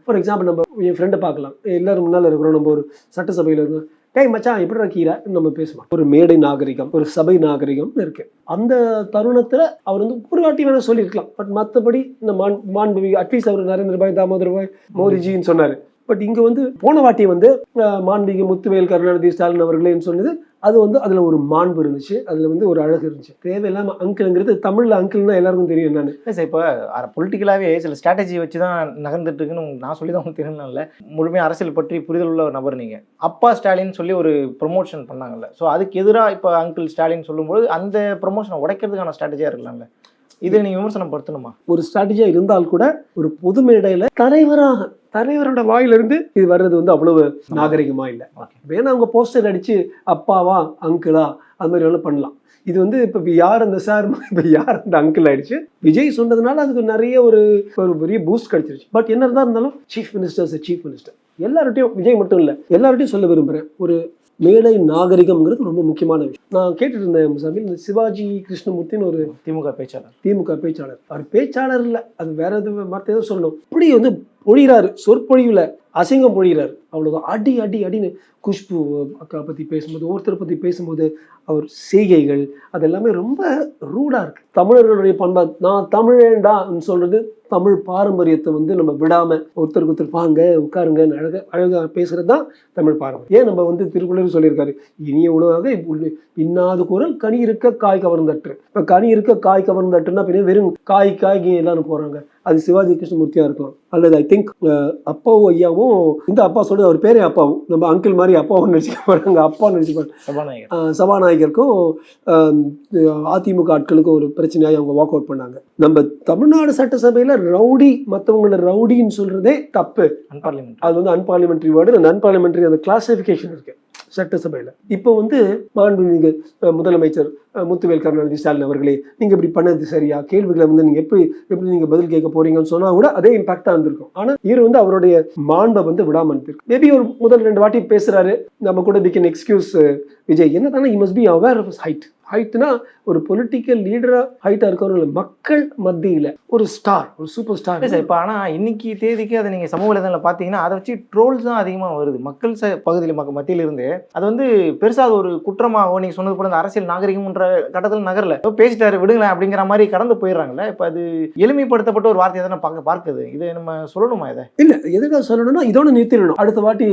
ஃபார் எக்ஸாம்பிள் நம்ம என் ஃப்ரெண்டை பார்க்கலாம், எல்லாரும் முன்னால இருக்கிறோம், நம்ம ஒரு சட்டசபையில இருக்கோம், டேய் மச்சான் எப்படி இருக்கீரா நம்ம பேசுவோம். ஒரு மேடை நாகரிகம், ஒரு சபை நாகரிகம் இருக்கு. அந்த தருணத்துல அவர் ஒரு வாட்டி வேணா சொல்லியிருக்கலாம். பட் மற்றபடி இந்த மாண்புமிகு அட்லீஸ்ட் அவர் நரேந்திரபாய் தாமோதரபாய் மோடிஜின்னு சொன்னாரு. பட் இங்க போன வாட்டி மாண்புமிகு முத்துவேல் கருணாநிதி ஸ்டாலின் அவர்களேன்னு சொன்னது, அது அதுல ஒரு மாண்பு இருந்துச்சு, அதுல ஒரு அழகு இருந்துச்சு. தேவையில்லாம அங்கிள்ங்கிறது தமிழ்ல அங்கிள்னா எல்லாருக்கும் தெரியும். என்னன்னு சார், இப்போ பொலிட்டிக்கலாவே சில ஸ்ட்ராட்டஜி வச்சுதான் நகர்ந்துட்டு இருக்குன்னு நான் சொல்லி தான் தெரியல. முழுமையாக அரசியல் பற்றி புரிதல் உள்ள ஒரு நபர் நீங்க. அப்பா ஸ்டாலின் சொல்லி ஒரு ப்ரொமோஷன் பண்ணாங்கல்ல, ஸோ அதுக்கு எதிராக இப்போ அங்கிள் ஸ்டாலின் சொல்லும்போது அந்த ப்ரொமோஷனை உடைக்கிறதுக்கான ஸ்ட்ராட்டஜியா இருக்கலாம்ல, இதை நீங்க விமர்சனம் படுத்தணுமா? ஒரு ஸ்ட்ராட்டஜியா இருந்தால் கூட ஒரு பொது மேடையில தலைவரோட வாயிலிருந்து இது வர்றது அவ்வளவு நாகரிகமா இல்லை. வேணா அவங்க போஸ்டர் அடிச்சு அப்பாவா அங்கிளா அது மாதிரி வேணா பண்ணலாம். இது இப்ப யார் அந்த சார், இப்ப யார் அந்த அங்கிள் ஆயிடுச்சு. விஜய் சொன்னதுனால அதுக்கு நிறைய ஒரு பெரிய பூஸ்ட் கிடைச்சிருச்சு. பட் என்ன இருந்தாலும் சீஃப் மினிஸ்டர் எல்லார்ட்டையும், விஜய் மட்டும் இல்ல எல்லார்ட்டையும் சொல்ல விரும்புறேன், ஒரு மேடை நாகரிகம்ங்கிறது ரொம்ப முக்கியமான விஷயம். நான் கேட்டுட்டு இருந்தேன் சாமி, இந்த சிவாஜி கிருஷ்ணமூர்த்தின்னு ஒரு திமுக பேச்சாளர், அவர் பேச்சாளர் இல்லை, அது வேற எதுவும் மற்ற எதுவும் சொல்லணும். இப்படி பொழிகிறாரு, சொற்பொழிவுல அசிங்கம் பொழிகிறாரு, அவ்வளவுதான். அடின்னு குஷ்பு அக்கா பத்தி பேசும்போது, ஒருத்தர் பத்தி பேசும்போது அவர் செய்கைகள் அது எல்லாமே ரொம்ப ரூடா இருக்கு. தமிழர்களுடைய பண்பா, நான் தமிழேண்டான்னு சொல்றது, தமிழ் பாரம்பரியத்தை நம்ம விடாம ஒருத்தருக்கு ஒருத்தர் வாங்க உட்காருங்க அழகா பேசுறது தான் தமிழ் பாரம்பரியம். ஏன் நம்ம திருக்குறள் சொல்லியிருக்காரு, இனிய உணவாக இன்னாது குரல் கனி இருக்க காய் கவர்ந்தற்று. இப்ப கனி இருக்க காய் கவர்ந்தற்றுன்னா வெறும் காய் எல்லாரும் போறாங்க. அது சிவாஜி கிருஷ்ணமூர்த்தியா இருக்கலாம், அல்லது ஐ திங்க் அப்பாவும் ஐயாவும், இந்த அப்பா சொல்றது அவர் பேரே அப்பாவும், நம்ம அங்கிள் மாதிரி அப்பாவும் நினைச்சுக்க போறாங்க, அப்பா நினைச்சுப்பாங்க. சபாநாயகருக்கும் அதிமுக ஆட்களுக்கும் ஒரு பிரச்சனையாகி அவங்க வாக் அவுட் பண்ணாங்க. நம்ம தமிழ்நாடு சட்டசபையில ரவுடி, மற்றவங்கள ரவுடின்னு சொல்றதே தப்பு. அது அன்பார்லிமெண்ட்ரி வேர்டு. அந்த அன்பார்லிமெண்ட்ரி அந்த கிளாசிபிகேஷன் இருக்கு சட்டசபையில. இப்போ மாண்புமிகு முதலமைச்சர் முத்துவேல் கருணாநிதி ஸ்டாலின் அவர்களே, நீங்க இப்படி பண்ணது சரியா, கேள்விகளை நீங்க எப்படி நீங்க பதில் கேட்க போறீங்கன்னு சொன்னா கூட அதே இம்பாக்டா இருந்திருக்கும். ஆனா இவர் அவருடைய மாண்பை விடாம இருந்திருக்கு. மேபி ஒரு முதல் 2 வாட்டி பேசுறாரு, நம்ம கூட we can excuse விஜய். என்ன தானே he must be aware of his height. ஹைட்னா ஒரு பொலிட்டிக்கல் லீடரா ஹைட்டா இருக்கிறவங்க மக்கள் மத்தியில ஒரு ஸ்டார், ஒரு சூப்பர் ஸ்டார். சார் இப்போ ஆனால் இன்னைக்கு தேதிக்கு அதை நீங்கள் சமூக வலைதளத்தில் பார்த்தீங்கன்னா அதை வச்சு ட்ரோல்ஸ் தான் அதிகமாக வருது மக்கள் பகுதியில் மத்தியில் இருந்து. அது வந்து பெருசாக ஒரு குற்றமாகவும் நீங்கள் சொன்னது போல இந்த அரசியல் நாகரிகம்ன்ற கட்டத்தில் நகரில் பேசிட்டாரு விடுங்களேன் அப்படிங்கிற மாதிரி கடந்து போயிடுறாங்கல்ல. இப்போ அது எளிமைப்படுத்தப்பட்ட ஒரு வார்த்தையை தான் பார்க்குது. இதை நம்ம சொல்லணுமா? இதை இல்ல எதுக்காக சொல்லணும்னா இதோட நிறுத்திடணும். அடுத்த வாட்டி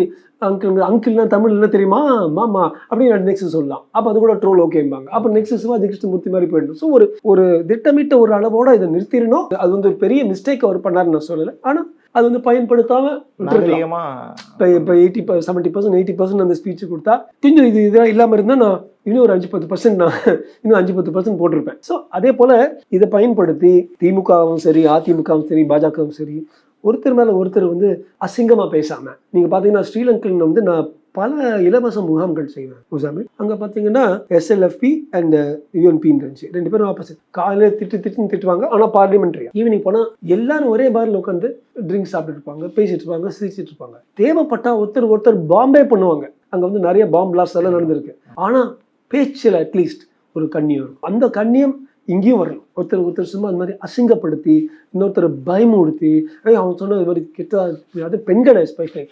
அங்கிள்னா தமிழ் என்ன தெரியுமா மாமா அப்படின்னு நெக்ஸ்ட் சொல்லலாம். அப்போ அது கூட ட்ரோல் ஓகேம்பாங்க. அப்போ நெக்ஸ்ட் சிவாஜி கிருஷ்ணமூர்த்தி மாதிரி போயிடணும். ஸோ ஒரு திட்டமிட்ட ஒரு அளவோட இதை நிறுத்திடணும். அது வந்து ஒரு பெரிய மிஸ்டேக் அவர் பண்ணாருன்னு நான் சொல்லலை. ஆனால் அது வந்து பயன்படுத்தாம இப்போ 70% 80% அந்த ஸ்பீச் கொடுத்தா கொஞ்சம் இதெல்லாம் இல்லாமல் இருந்தால் நான் இன்னும் ஒரு 5-10% நான் இன்னும் 5-10% போட்டிருப்பேன். ஸோ அதே போல இதை பயன்படுத்தி திமுகவும் சரி, அதிமுகவும் சரி, பாஜகவும் சரி, ஒருத்தர் மேல ஒருத்தர் வந்து அசிங்கமா பேசாம, நீங்க பாத்தீங்கன்னா ஸ்ரீலங்கன் வந்து நான் பல இலவச முகாம்கள் செய்வேன் முசாமி. அங்க பாத்தீங்கன்னா SLFP அண்ட் UNP இருந்துச்சு. 2 பேரும் ஆப்போசிட். காலையில திட்டுவாங்க. ஆனா பார்லிமெண்ட்ரியா ஈவினிங் போனா எல்லாரும் ஒரே பார்ல உட்காந்து ட்ரிங்க்ஸ் சாப்பிட்டு இருப்பாங்க, பேசிட்டு இருப்பாங்க, சிரிச்சிட்டு இருப்பாங்க. தேவைப்பட்டா ஒருத்தர் பாம்பே பண்ணுவாங்க. அங்க வந்து நிறைய பாம்பு பிளாஸ்ட் எல்லாம் நடந்திருக்கு. ஆனா பேச்சில் அட்லீஸ்ட் ஒரு கண்ணியம். அந்த கண்ணியம் இங்கேயும் வரணும். ஒருத்தர் சும்மா அந்த மாதிரி அசிங்கப்படுத்தி இன்னொருத்தர் பயமுடுத்தி அவன் சொன்ன இது மாதிரி கிட்ட, அது பெண்களை எஸ்பெஷலி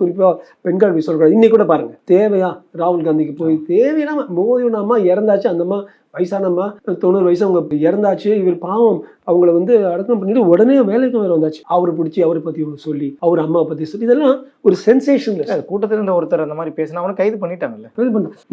குறிப்பாக பெண்கள் சொல்லக்கூடாது. இன்னைக்கு கூட பாருங்க, தேவையா ராகுல் காந்திக்கு போய் தேவையில்லாம மோதி அம்மா இறந்தாச்சு, அந்த அம்மா வயசானம்மா 90 வயசு அவங்க இறந்தாச்சு, இவர் பாவம் அவங்கள வந்து அடக்கம் பண்ணிட்டு உடனே வேலைக்கு வேற வந்தாச்சு. அவரை பிடிச்சி அவரை பத்தி சொல்லி அவர் அம்மா பத்தி சொல்லி இதெல்லாம் ஒரு சென்சேஷன். கூட்டத்தில் இருந்த ஒருத்தர் அந்த மாதிரி பேசினா அவனை கைது பண்ணிட்டாங்கல்ல.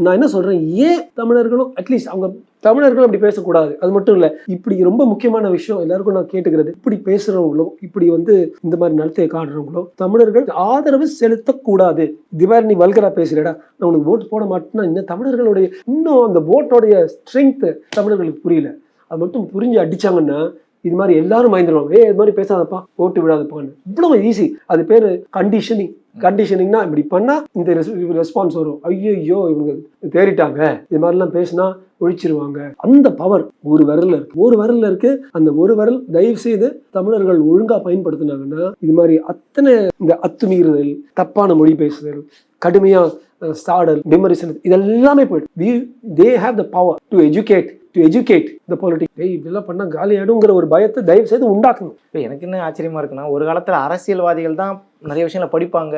நான் என்ன சொல்றேன், ஏன் தமிழர்களும் அட்லீஸ்ட் அவங்க தமிழர்களும் அப்படி பேசக்கூடாது? அது மட்டும் இல்ல, இப்படி ரொம்ப முக்கியமான விஷயம் எல்லாருக்கும் நான் கேட்டுக்கிறது, இப்படி பேசுறவங்களோ இப்படி வந்து இந்த மாதிரி நடத்தையை காட்டுறவங்களோ தமிழர்கள் ஆதரவு செலுத்தக்கூடாது. இது மாதிரி நீ வல்கரா பேசுறடா, நான் உனக்கு ஓட்டு போட மாட்டேன்னா இன்னும் தமிழர்களுடைய இன்னும் அந்த ஓட்டோடைய ஸ்ட்ரென்த் தமிழர்களுக்கு புரியல. அது மட்டும் புரிஞ்சு அடிச்சாங்கன்னா இது மாதிரி எல்லாரும் பயந்துருவாங்க. இது மாதிரி பேசாதப்பா, ஓட்டு விடாதப்பான்னு. இவ்வளவு ஈஸி. அது பேரு கண்டிஷனிங். கண்டிஷனிங்னா இப்படி பண்ணா இந்த ரெஸ்பான்ஸ் வரும். ஐயோ இவங்க தேறிட்டாங்க, இது மாதிரிலாம் பேசினா ஒழிச்சிருவாங்க. அந்த பவர் ஒரு விரல்ல இருக்கு. அந்த ஒரு விரல் தயவு செய்து தமிழர்கள் ஒழுங்கா பயன்படுத்தினாங்கன்னா இது மாதிரி அத்தனை இந்த அத்துமீறுதல், தப்பான மொழி பேசுதல், கடுமையா சாடல், விமர்சனம், இதெல்லாமே போயிடும். they have the power to educate the politics. இதெல்லாம் பண்ணா காலி ஆயிடுங்கிற ஒரு பயத்தை தயவு செய்து உண்டாக்கணும். இப்போ எனக்கு என்ன ஆச்சரியமா இருக்குன்னா, ஒரு காலத்துல அரசியல்வாதிகள் தான் நிறைய விஷயங்களை படிப்பாங்க,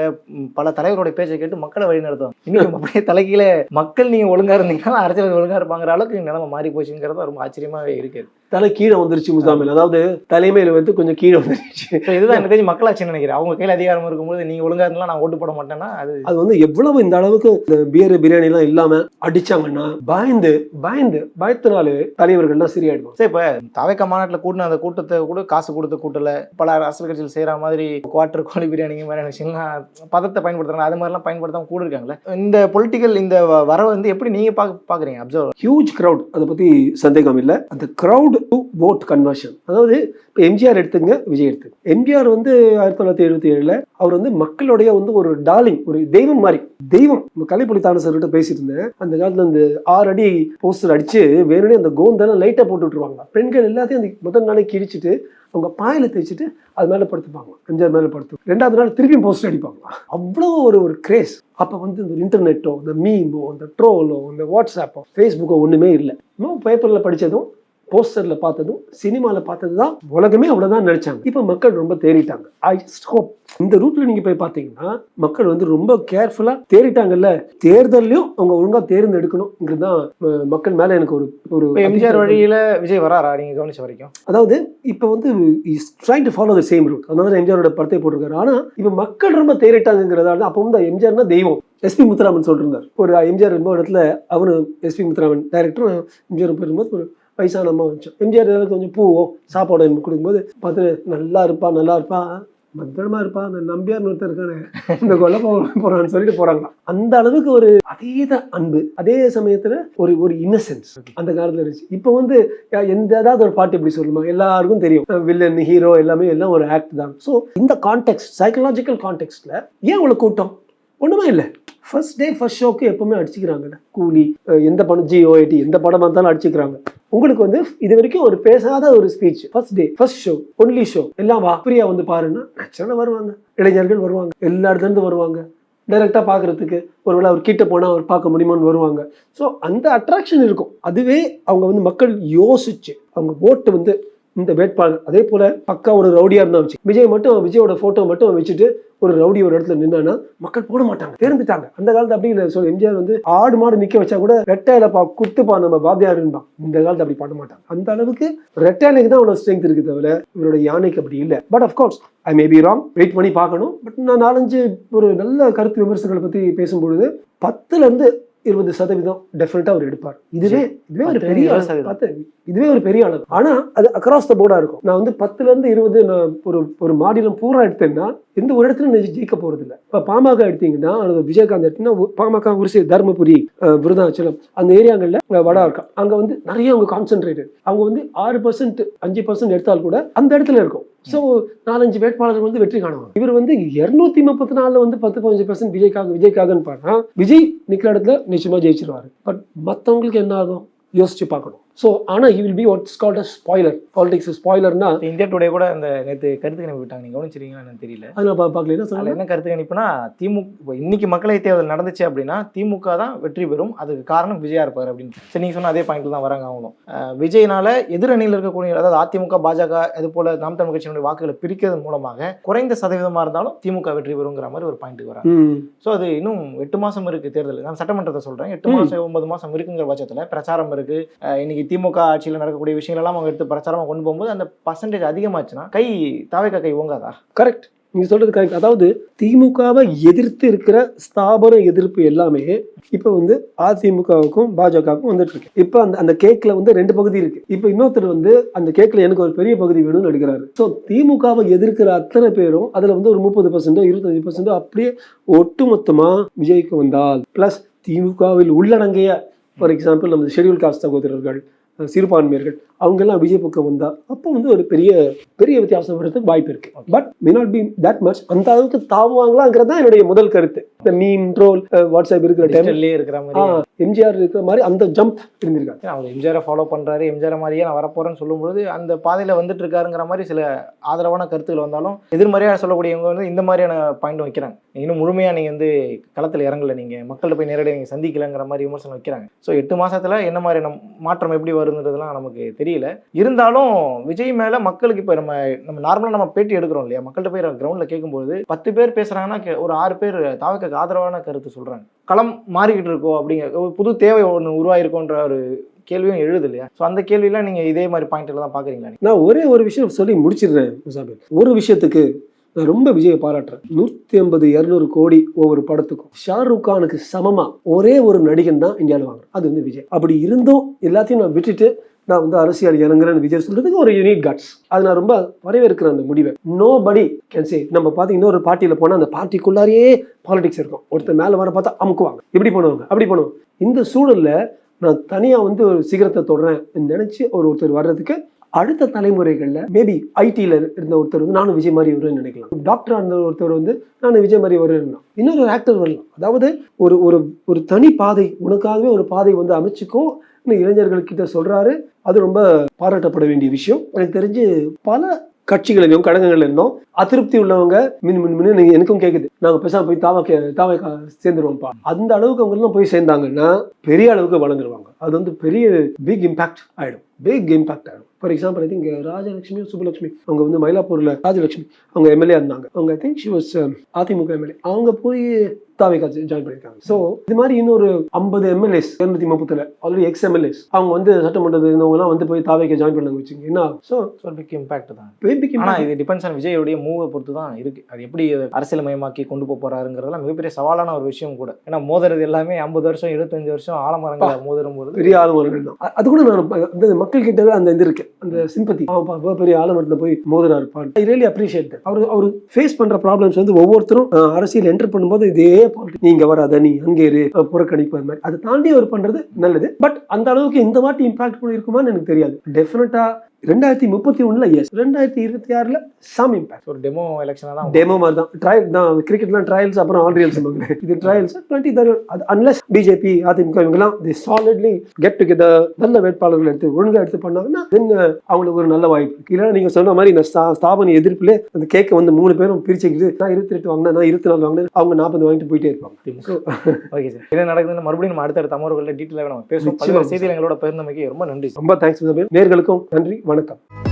பல தலைவருடைய பேச்சை கேட்டு மக்களை வழி நடத்துவாங்க. இன்னும் அப்படியே தலைகீழ மக்கள் நீங்க ஒழுங்கா இருந்தீங்கன்னா அரசியல் ஒழுங்கா இருப்பாங்கிற அளவுக்கு நிலைமை மாறி போச்சுங்கிறது ரொம்ப ஆச்சரியமாவே இருக்குது. தலை கீழே வந்துருச்சு முசாமில், அதாவது தலைமையில வந்து கொஞ்சம் கீழே வந்துருச்சு. இதுதான் எனக்கு தெரிஞ்சு மக்களாட்சின்னு நினைக்கிறேன். அவங்க கையில் அதிகாரம் இருக்கும்போது நீங்க ஒழுங்கா இருந்தா நான் ஓட்டு போட மாட்டேன்னா அது வந்து எவ்வளவு இந்த அளவுக்கு பிரியாணி எல்லாம் இல்லாம அடிச்சாங்கன்னா பயத்தினாலே தலைவர்கள்லாம் சரியாயிடுவாங்க. சரி, இப்ப தவைக்க மாநாட்டில் கூட்டின அந்த கூட்டத்தை கூட காசு கொடுத்து கூட்டல, பல அரசியல் கட்சிகள் செய்யற மாதிரி குவார்டர் கோழி பிரியாணி மாதிரி விஷயம்லாம் பதத்தை பயன்படுத்துறாங்க. அது மாதிரிலாம் பயன்படுத்தாம கூட இருக்காங்களே. இந்த பொலிட்டிக்கல் இந்த வரவை வந்து எப்படி நீங்க பாக்குறீங்க? அப்சர்வ் ஹியூஜ் கிரௌட், அதை பத்தி சந்தேகம் இல்லை. அந்த கிரௌட் டு vote conversion. அதாவது இப்போ எம்ஜிஆர் எடுத்துங்க, விஜய் எடுத்துங்க. எம்ஜிஆர் வந்து 1977 அவர் வந்து மக்களுடைய வந்து ஒரு டார்லிங், ஒரு தெய்வம் மாதிரி. தெய்வம் கலைப்புலி தானசர்கிட்ட பேசிட்டு இருந்தேன். அந்த காலத்துல அந்த 6 அடி போஸ்டர் அடிச்சு வேணும்னே அந்த கோந்தெல்லாம் லைட்டா போட்டு விட்டுருவாங்க. பெண்கள் எல்லாத்தையும் அந்த முதல் நாளைக்கு கிழிச்சிட்டு அவங்க பாயில தேய்ச்சிட்டு அது மேல படுத்துப்பாங்க. எம்ஜிஆர் மேல படுத்து 2வது நாள் திருப்பியும் போஸ்டர் அடிப்பாங்க. அவ்வளோ ஒரு கிரேஸ். அப்ப வந்து இந்த இன்டர்நெட்டோ, இந்த மீமோ, இந்த ட்ரோலோ, இந்த வாட்ஸ்அப்போ, ஃபேஸ்புக்கோ ஒண்ணுமே இல்லை. இன்னும் பேப்பர்ல படிச்சதும் போஸ்டர்ல பார்த்ததும் சினிமால பார்த்தது தான் உலகமே அவ்வளவுதான் நினைச்சாங்க. இப்ப மக்கள் ரொம்ப தேறிட்டாங்க. ஐ ஹோப் இந்த ரூட்ல நீங்க போய் பாத்தீங்கன்னா மக்கள் வந்து ரொம்ப கேர்ஃபுல்லா தேறிட்டாங்கல்ல. தேர்தலையும் அவங்க ஒழுங்கா தேர்ந்தெடுக்கணும்ங்கிறதுதான் மக்கள் மேல எனக்கு ஒரு எம்ஜிஆர் வழியில விஜய் வராரா நீங்க கவனிச்ச வரைக்கும்? அதாவது இப்ப வந்து is trying to follow the same route. அதனால எம்ஜிஆரோட படத்தை போட்டிருக்காரு. ஆனா இப்ப மக்கள் ரொம்ப தேறிட்டாங்கிறதால அப்போ வந்து எம்ஜிஆர்னா தெய்வம். எஸ்பி முத்துராமன் சொல்லிருந்தார். ஒரு எம்ஜிஆர் ரொம்ப இடத்துல அவரு எஸ்பி முத்துராமன் டைரக்டரும் எம்ஜிஆர் போயிருக்கும்போது ஒரு வயசான அம்மா வச்சோம். எம்ஜிஆர் கொஞ்சம் பூவோ சாப்பாடு கொடுக்கும்போது பார்த்து நல்லா இருப்பா பத்திரமா இருப்பா, அந்த நம்பியார் ஒருத்தர் இருக்கானே இந்த கொல்ல போறான்னு சொல்லிட்டு போறாங்க. அந்த அளவுக்கு ஒரு அதீத அன்பு, அதே சமயத்துல ஒரு இன்னசென்ஸ் அந்த காலத்துல இருந்துச்சு. இப்ப வந்து ஏதாவது ஒரு பாட்டு எப்படி சொல்லுமா, எல்லாருக்கும் தெரியும் வில்லன் ஹீரோ எல்லாம் ஒரு ஆக்ட் தான். ஸோ இந்த கான்டெக்ட், சைக்கலாஜிக்கல் கான்டெக்ட்ல ஏன் இவ்வளவு கூட்டம்? ஒண்ணுமே இல்லை. ஃபர்ஸ்ட் டே ஃபர்ஸ்ட் ஷோக்கு எப்பவுமே அடிச்சுக்கிறாங்க. கூலி எந்த படம், GOAT எந்த படம் பார்த்தாலும் அடிச்சுக்கிறாங்க. உங்களுக்கு வந்து இது வரைக்கும் ஒரு பேசாத ஒரு speech, first day first show, only show, எல்லாம் வா ஃப்ரீயா வந்து பாருன்னா நேச்சுரலா வருவாங்க. இளைஞர்கள் வருவாங்க, எல்லா இடத்துல இருந்து வருவாங்க. டைரெக்டாக பார்க்குறதுக்கு, ஒருவேளை அவர் கிட்ட போனால் அவர் பார்க்க முடியுமான்னு வருவாங்க. ஸோ அந்த அட்ராக்ஷன் இருக்கும். அதுவே அவங்க வந்து மக்கள் யோசிச்சு அவங்க ஓட்டு வந்து இந்த வேட்பாளர், அதே போல பக்கா ஒரு ரவுடியா இருந்தா வச்சு விஜயோட போட்டோ மட்டும் வச்சுட்டு ஒரு ரவுடி ஒரு இடத்துல நின்னா மக்கள் போட மாட்டாங்க, தேர்ந்துட்டாங்க. அந்த காலத்து அப்படி இல்லை. எம்ஜிஆர் வந்து ஆடு மாடு நிக்க வச்சா கூட ரெட்டையிலப்பா குத்துப்பா நம்ம பாபியார் இருந்தான். இந்த காலத்து அப்படி பண்ண மாட்டாங்க. அந்த அளவுக்கு ரெட்டையிலைக்கு தான் அவ்வளவு ஸ்ட்ரென்த் இருக்கு தவிர இவரோட யானைக்கு அப்படி இல்லை. But of course I may be wrong, wait பண்ணி பார்க்கணும். பட் நான் 4-5 ஒரு நல்ல கருத்து விமர்சனங்களை பத்தி பேசும்பொழுது 10-20% டெஃபினட்டா அவர் எடுப்பார். இதுவே ஒரு பெரிய இதுவே ஒரு பெரிய அளவு. ஆனா அது அக்ராஸ் த போர்டா இருக்கும். நான் வந்து 10-20 நான் ஒரு மாநிலம் பூரா எடுத்தேன்னா எந்த ஒரு இடத்துல ஜெயிக்க போறது இல்லை. இப்ப பாமக எடுத்தீங்கன்னா அல்லது விஜயகாந்த் எடுத்தீங்கன்னா பாமக ஒரு சில தர்மபுரி, விருதாச்சலம் அந்த ஏரியாங்கள்ல வடா இருக்கா, அங்க வந்து நிறைய அவங்க கான்சென்ட்ரேட்டட். அவங்க வந்து 6% 5% எடுத்தால் கூட அந்த இடத்துல இருக்கும். ஸோ 4-5 வேட்பாளர்கள் வந்து வெற்றி காணுவாங்க. இவர் வந்து 234 வந்து 10-15% விஜய்க்காகன்னு பாருனா விஜய் நிக்கிற இடத்துல நிச்சயமா ஜெயிச்சிருவாரு. பட் மற்றவங்களுக்கு என்ன ஆகும் யோசிச்சு பார்க்கணும். ஸோ ஆனால் he will be what's called a spoiler. Politics ஸ்பாய்லர்னா இந்தியா டுடே கூட அந்த நேற்று கருத்து கணிப்பு விட்டாங்க, நீங்கள் கவனிச்சிருக்கீங்களா எனக்கு தெரியல. அது நான் பார்க்கல. என்ன கருத்து கணிப்புனா திமுக இன்னைக்கு மக்களவை தேர்தல் நடந்துச்சு அப்படின்னா திமுக தான் வெற்றி பெறும், அதுக்கு காரணம் விஜயா இருப்பார் அப்படின்னு. சரி, நீங்கள் சொன்ன அதே பாயிண்ட்ல தான் வராங்க அவங்களும். விஜய்னால எதிரணியில் இருக்கக்கூடிய அதாவது அதிமுக, பாஜக அது போல நாம் தமிழ் கட்சியினுடைய வாக்குகளை பிரிக்கிறது மூலமாக குறைந்த சதவீதமாக இருந்தாலும் திமுக வெற்றி பெறுங்கிற மாதிரி ஒரு பாயிண்ட்டுக்கு வராங்க. ஸோ அது இன்னும் 8 மாதம் இருக்கு தேர்தல். நான் சட்டமன்றத்தை சொல்றேன், 8 மாதம் 9 மாதம் இருக்குங்கிற பட்சத்தில் பிரச்சாரம் இருக்கு. இன்னைக்கு திமுக ஆட்சியில் நடக்கக்கூடிய விஷயங்கள் எல்லாம் அவங்க எடுத்து பிரச்சாரமாக கொண்டு போகும்போது அந்த பர்சன்டேஜ் அதிகமாச்சுன்னா தாவேக்கா கை ஓங்காதா? கரெக்ட், நீங்க சொல்றது கரெக்ட். அதாவது திமுகவை எதிர்த்து இருக்கிற ஸ்தாபன எதிர்ப்பு எல்லாமே இப்ப வந்து அதிமுகவுக்கும் பாஜகவுக்கும் வந்துட்டு இருக்கு. இப்ப அந்த கேக்ல வந்து 2 பகுதி இருக்கு. இப்ப இன்னொருத்தர் வந்து அந்த கேக்ல எனக்கு ஒரு பெரிய பகுதி வேணும்னு எடுக்கிறாரு. ஸோ திமுகவை எதிர்க்கிற அத்தனை பேரும் அதுல வந்து ஒரு 30% 25% அப்படியே ஒட்டுமொத்தமா விஜய்க்கு வந்தால் பிளஸ் திமுகவில் உள்ளடங்கிய ஃபார் எக்ஸாம்பிள் நம்ம ஷெட்யூல் காஸ்ட் சகோதரர்கள், சிறுபான்மையர்கள் அவங்க எல்லாம் விஜய் பக்கம் வந்தா அப்போ வந்து ஒரு பெரிய வித்தியாசம் வர்றதுக்கு வாய்ப்பு இருக்கு. But may not be that much. அந்த அளவுக்கு தாவுவாங்களாங்கிறது தான் என்னுடைய முதல் கருத்து. இந்த மீம் ட்ரோல் வாட்ஸ்அப் இருக்கிற எம்ஜிஆர் இருக்கிற மாதிரி அந்த ஜம்ப் இருந்திருக்காங்க. அவங்க எம்ஜிஆரை ஃபாலோ பண்றாரு, எம்ஜிஆர் மாதிரியே நான் வரப்போறேன்னு சொல்லும்போது அந்த பாதையில வந்துட்டு இருக்காருங்கிற மாதிரி சில ஆதரவான கருத்துக்கள் வந்தாலும் எதிர்மறையா சொல்லக்கூடியவங்க வந்து இந்த மாதிரியான பாயிண்ட் வைக்கிறாங்க. இன்னும் முழுமையா நீங்க வந்து களத்துல இறங்கல, நீங்க மக்கள்கிட்ட போய் நேரடியாக நீங்க சந்திக்கலங்கிற மாதிரி விமர்சனம் வைக்கிறாங்க. ஸோ 8 மாசத்துல என்ன மாதிரி மாற்றம் எப்படி வருதுன்றதுலாம் நமக்கு தெரியல. இருந்தாலும் விஜய் மேல மக்களுக்கு இப்ப நம்ம நார்மலா நம்ம பேட்டி எடுக்கிறோம் இல்லையா, மக்கள்கிட்ட போய் கிரவுண்ட்ல கேட்கும்போது 10 பேர் பேசுறாங்கன்னா ஒரு 6 பேர் தாவேக்காக்கு ஆதரவான கருத்து சொல்றாங்க. களம் மாறிக்கிட்டு இருக்கோ அப்படிங்கிற புது தேவை ஒன்று உருவாயிருக்கோன்ற ஒரு கேள்வியும் எழுது இல்லையா? ஸோ அந்த கேள்வியெல்லாம் நீங்க இதே மாதிரி பாயிண்ட்ல தான் பாக்குறீங்களா? நான் ஒரே ஒரு விஷயம் சொல்லி முடிச்சிடுறேன் முசாபர். ஒரு விஷயத்துக்கு நான் ரொம்ப விஜயை பாராட்டுறேன். 150-200 கோடி ஒவ்வொரு படத்துக்கும். ஷாருக் கானுக்கு சமமா ஒரே ஒரு நடிகன் தான் இந்தியாவில் வாங்குறேன், அது வந்து விஜய். அப்படி இருந்தும் எல்லாத்தையும் நான் விட்டுட்டு நான் வந்து அரசியல் இறங்குறேன்னு விஜய் சொல்றதுக்கு ஒரு யூனிக் கட்ஸ். அது நான் ரொம்ப வரவேற்கிறேன் அந்த முடிவை. Nobody can say. நம்ம பார்த்து இன்னொரு பார்ட்டியில போனா அந்த பார்ட்டிக்குள்ளாரையே பாலிடிக்ஸ் இருக்கும். ஒருத்தர் மேல வர பார்த்தா அமுக்குவாங்க, இப்படி பண்ணுவாங்க, அப்படி பண்ணுவாங்க. இந்த சூழல்ல நான் தனியா வந்து ஒரு சிகரத்தை தொடறேன் நினைச்சு ஒருத்தர் வர்றதுக்கு அடுத்த தலைமுறைகள்ல மேபி ஐடில இருந்த ஒருத்தர் வந்து நானும் விஜய் மாதிரி வருவேன்னு நினைக்கலாம். டாக்டரா இருந்த ஒருத்தர் வந்து நானும் விஜய் மாதிரி வருவேன். இன்னொரு ஆக்டர் வரலாம். அதாவது ஒரு ஒரு தனி பாதை, உனக்காகவே ஒரு பாதை வந்து அமைச்சுக்கோ இளைஞர்கள்கிட்ட சொல்றாரு. அது ரொம்ப பாராட்டப்பட வேண்டிய விஷயம். எனக்கு தெரிஞ்சு பல கட்சிகளிலும் கழகங்கள்ல இருந்தோம் அதிருப்தி உள்ளவங்க நீங்க எனக்கும் கேக்குது, நாங்க பேசாம போய் தாவை சேர்ந்துருவோம்ப்பா. அந்த அளவுக்கு அவங்க எல்லாம் போய் சேர்ந்தாங்கன்னா பெரிய அளவுக்கு வளர்ந்துருவாங்க. அது வந்து பெரிய பிக் இம்பாக்ட் ஆயிடும். For example I think Rajalakshmi Subbulakshmi அவங்க வந்து மயிலாப்பூர்ல ராஜலட்சுமி அவங்க எம்எல்ஏ இருந்தாங்க. அவங்க I think she was AIADMK MLA. அவங்க போய் தாவேக்கா ஜாயின் பண்ணிருக்காங்க. ஸோ இது மாதிரி இன்னொரு 50 எம்எல்ஏஸ் 230 ஆல்ரெடி எக்ஸ் எம்எல்ஏஸ் அவங்க வந்து சட்டமன்றத்தில் இருந்தவங்க எல்லாம் வந்து போய் தாவேக்கா ஜாயின் பண்ணாங்க வச்சுங்க. என்ன ஸோ பிக் இம்பாக்ட் தான். ஆனா இது டிபெண்ட்ஸ் ஆன் விஜயோடைய மூவை பொறுத்து தான் இருக்கு. அது எப்படி அரசியல் மயமாக்கி கொண்டு போறாருங்கிறதுலாம் மிகப்பெரிய சவாலான ஒரு விஷயம் கூட. ஏன்னா மோதுறது எல்லாமே 50 வருஷம் 75 வருஷம் ஆலமரங்களை மோதும் போது பெரிய ஆலமரங்கள் தான். அது கூட நான் மக்கள் கிட்ட அந்த இது இருக்கு, அந்த சிம்பத்தி. பெரிய ஆலமரத்தில் போய் மோதுறாரு. I really appreciate. அவர் ஃபேஸ் பண்ற ப்ராப்ளம்ஸ் வந்து ஒவ்வொருத்தரும் அரசியல் என்டர் பண்ணும்போது இதே நீங்க வராத, நீ அங்கே புறக்கணிப்பு மாதிரி அதை தாண்டி அவர் பண்றது நல்லது. பட் அந்த அளவுக்கு இந்த வாட்டி இம்பாக்ட் இருக்குமான்னு எனக்கு தெரியாது. டெஃபினட்டா 2031 எஸ், 2026 சாமி இம்பாக்ட். ஒரு டெமோ எலெக்ஷனாக தான் டெமோ மாதிரி தான். ட்ரையல் தான். கிரிக்கெட்லாம் ட்ரையல்ஸ், அப்புறம் ஆல் ரியல்ஸ். இது ட்ரையல்ஸ் 2031. அது அன்லெஸ் பிஜேபி, அதிமுக இவங்கெல்லாம் தி சாலிட்லி கெட் டுகெதர், நல்ல வேட்பாளர்கள் எடுத்து ஒழுங்கா எடுத்து பண்ணாங்கன்னா தென் அவங்களுக்கு ஒரு நல்ல வாய்ப்பு இருக்கு. இல்லைன்னா நீங்க சொன்ன மாதிரி இந்த ஸ்தாபன எதிர்ப்புல அந்த கேட்க வந்து 3 பேரும் பிரிச்சுக்கிட்டு நான் 28 வாங்கினேன், நான் 24 வாங்கினேன், அவங்க 40 வாங்கிட்டு போயிட்டே இருப்பாங்க. ஓகே சார், என்ன நடக்குதுன்னு மறுபடியும் நம்ம அடுத்தடுத்த அமர்வுகளில் டீட்டெயிலாக நம்ம பேசுவோம். பல்வேறு செய்திகள் எங்களோட பகிர்ந்தமைக்கு ரொம்ப நன்றி. ரொம்ப தேங்க்ஸ். நேயர்களுக்கும் நன்றி, வணக்கம்.